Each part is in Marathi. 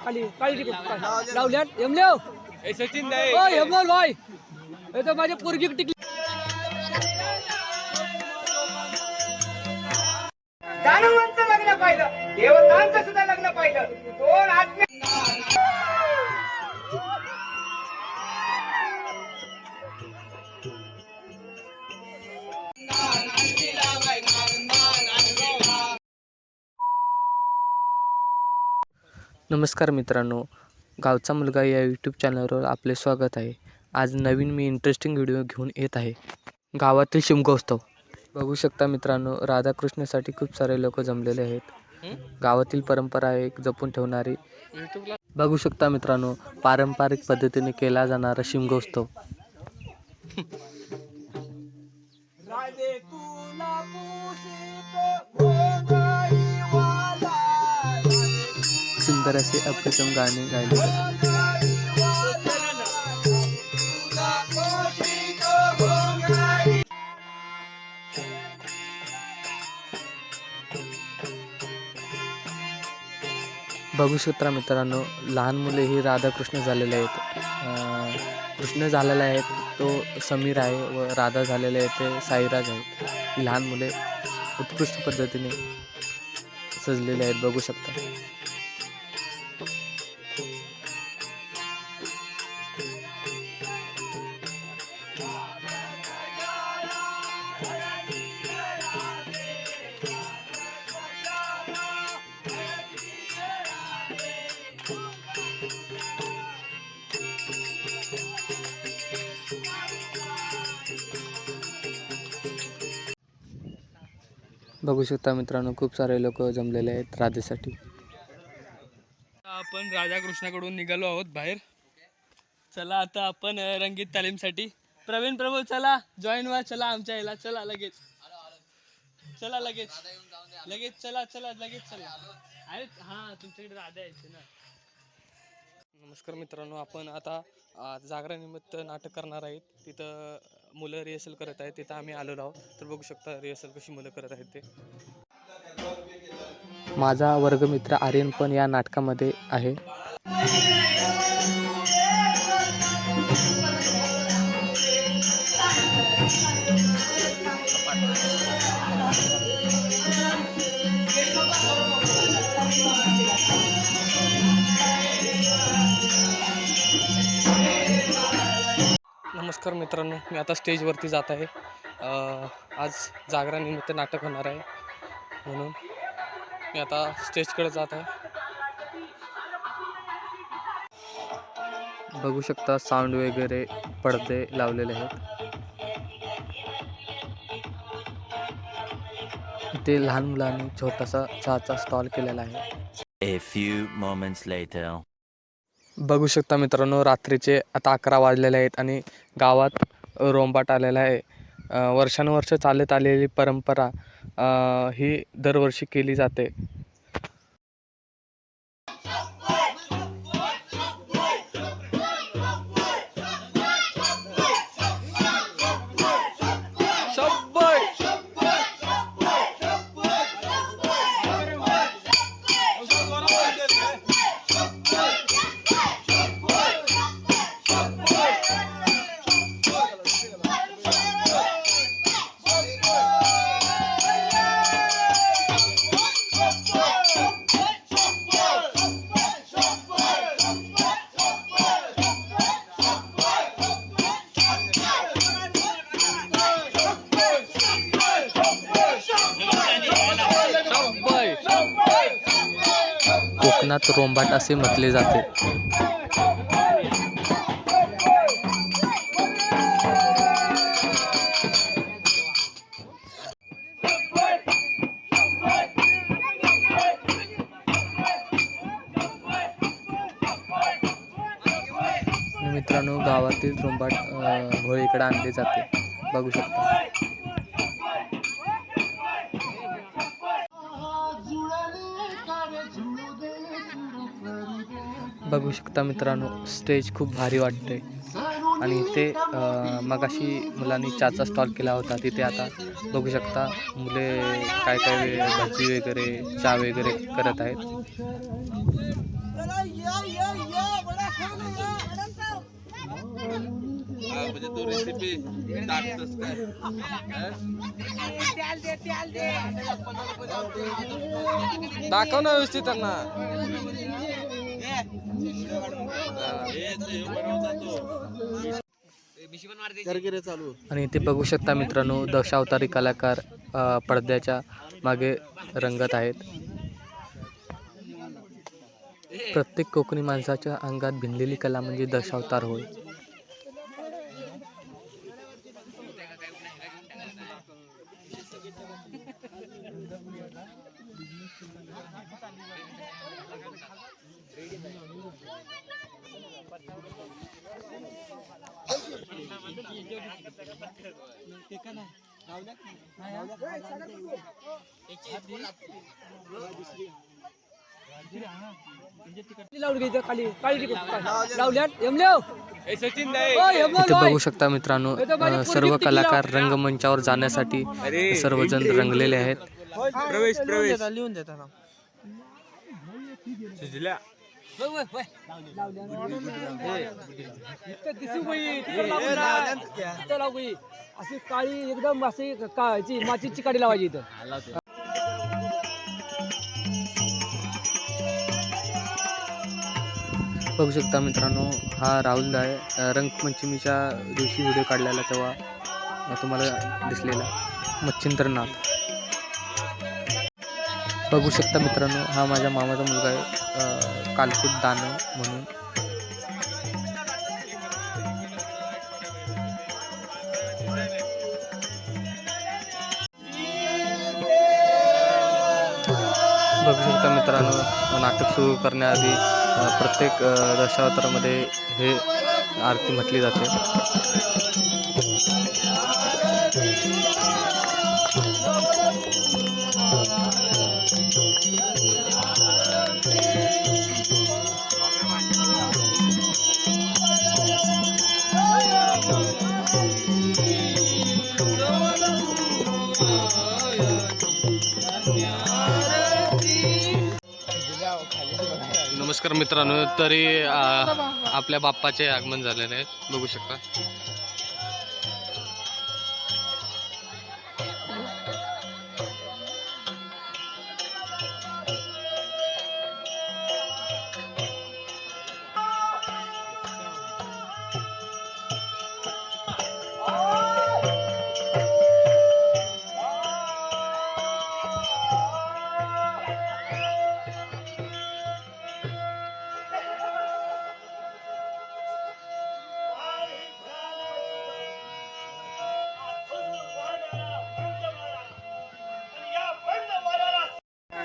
खाली काळी टिकली लावल्यात यमलेव ए सचिन नाही ओ यमलेव भाई हे तर माझी पोरगी टिकली दानवांचं लग्न पाहिलं देवतांचं सुद्धा लग्न पाहिलं दोन आत्मे नमस्कार मित्रांनो, गावचा मुलगा या यूट्यूब चॅनलवर आपले स्वागत आहे. आज नवीन मी इंटरेस्टिंग व्हिडिओ घेऊन येत आहे. गावातील शिमगोत्सव बघू शकता मित्रांनो. राधाकृष्णासाठी खूप सारे लोक जमलेले आहेत. गावातील परंपरा एक जपून ठेवणारी बघू शकता मित्रांनो. पारंपरिक पद्धतीने केला जाणारा शिमगोत्सव. सुंदर असे अप्रतिम गाणे गायले जातात. बघू शकता मित्रांनो, लहान मुले ही राधाकृष्ण झालेले आहेत. कृष्ण झालेला आहे तो समीर आहे व राधा झालेले आहे ते साईराज आहेत. ही लहान मुले उत्कृष्ट पद्धतीने सजलेले आहेत बघू शकता. बघू शकता मित्रांनो, खूप सारे लोक जमलेले आहेत राधेसाठी. आपण राधाकृष्णाकडून निघालो आहोत बाहेर. चला आता आपण रंगीत तालीमसाठी. प्रवीण प्रभू चला जॉईन व्हा. चला आमच्या याला चला लगेच. चला लगेच लगेच चला चला लगेच चला. अरे हां तुमच्याकडे राधा यायचे ना. नमस्कार मित्रांनो, आपण आता जागरानिमित्त नाटक करणार आहेत. तिथं मुलं रिहर्सल करत आहेत. तिथं आम्ही आलेलो आहोत. तर बघू शकता रिहर्सल कशी मुलं करत आहेत ते. माझा वर्गमित्र आर्यन पण या नाटकामध्ये आहे. नमस्कार मित्रांनो, मी आता स्टेजवरती जात आहे. आज जागरानिमित्त नाटक होणार आहे म्हणून मी आता स्टेजकडे जात आहे. बघू शकता साऊंड वगैरे पडदे लावलेले आहेत. इथे लहान मुलांनी छोटासा चहाचा स्टॉल केलेला आहे. A few moments later. बघू शकता मित्रांनो, रात्रीचे आता 11 वाजलेले आहेत आणि गावात रोंबाट आलेला आहे. वर्षानुवर्ष चालत आलेली परंपरा ही दरवर्षी केली जाते. कोकणात रोंबाट असे म्हटले जाते. मित्रांनो, गावातील रोंबाट होळीकडे आणले जाते बघू शकता. बघू शकता मित्रांनो, स्टेज खूप भारी वाटते आणि इथे मगाशी मुलांनी चहाचा स्टॉल केला होता. तिथे आता बघू शकता मुले काय काय भजी वगैरे चहा वगैरे करत आहेत. दाखव ना व्यवस्थित त्यांना. आणि इथे बघू शकता मित्रांनो, दशावतारी कलाकार पडद्याच्या मागे रंगत आहेत. प्रत्येक कोकणी माणसाच्या अंगात भिनलेली कला म्हणजे दशावतार होय. लावली इथं खाली काळी टिकून लावल्यात यमलेव सचिन इथे बघू शकता मित्रांनो, सर्व कलाकार रंगमंचावर जाण्यासाठी सर्वजण रंगलेले आहेत. प्रवेश लिहून देता अशी काळी एकदम अशी मातीची काडी लावायची इथं. बघू शकता मित्रांनो, हा राहुल आहे. रंगपंचमीच्या दिवशी व्हिडिओ काढलेला तेव्हा तुम्हाला दिसलेला मच्छिंद्रनाथ. बघू शकता मित्रांनो, हा माझ्या मामाचा मुलगा आहे, कालकुट दानव म्हणून. बघू शकता मित्रांनो, नाटक सुरू करण्याआधी प्रत्येक दशावतारामध्ये हे आरती म्हटली जाते. नमस्कार मित्रांनो, तरी आपल्या बाप्पाचे आगमन झालेले आहे, बघू शकता.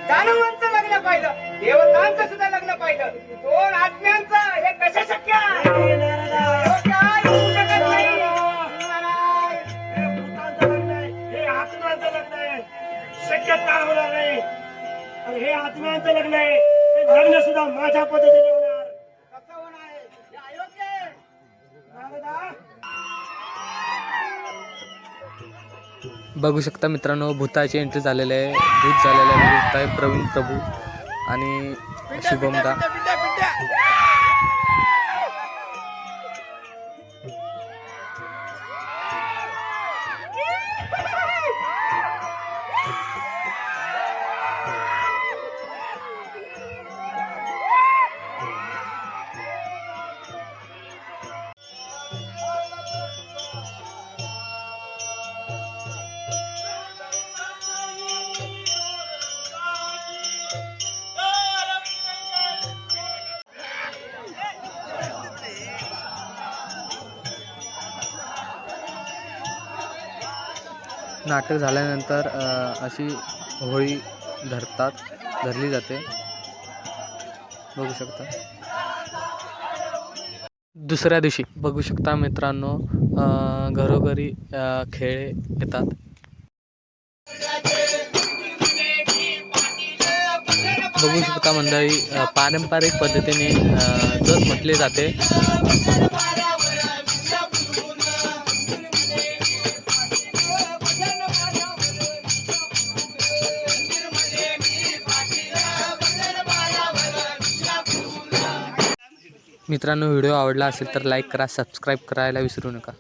दानवांचं लग्न पाहिलं, देवतांचं सुद्धा लग्न पाहिलं, दोन आत्म्यांचं हे कसं शक्य आहे? काय होऊ शकत नाही. हे भूतांचं लग्न आहे, हे आत्म्यांचं लग्न आहे, शक्यता होणार नाही. आणि हे आत्म्यांचं लग्न आहे, हे लग्न सुद्धा माझ्या पद्धतीने होणार. कसं होणार आहे? हे अयोग्य आहे. नारदा, बघू शकता मित्रांनो, भूताची एंट्री झालेली आहे. भूत झालेले आहे, भूत आहे प्रवीण प्रभू आणि शुभमदा. नाटक झाल्यानंतर अशी होळी धरली जाते, बघू शकता. दुसऱ्या दिवशी बघू शकता मित्रांनो, घरोघरी खेळ येतात. बघू शकता मंडळी, पारंपरिक पद्धतीने जस म्हटले जाते. मित्रांनो व्हिडिओ आवडला असेल तर लाईक करा, सबस्क्राईब करायला विसरू नका.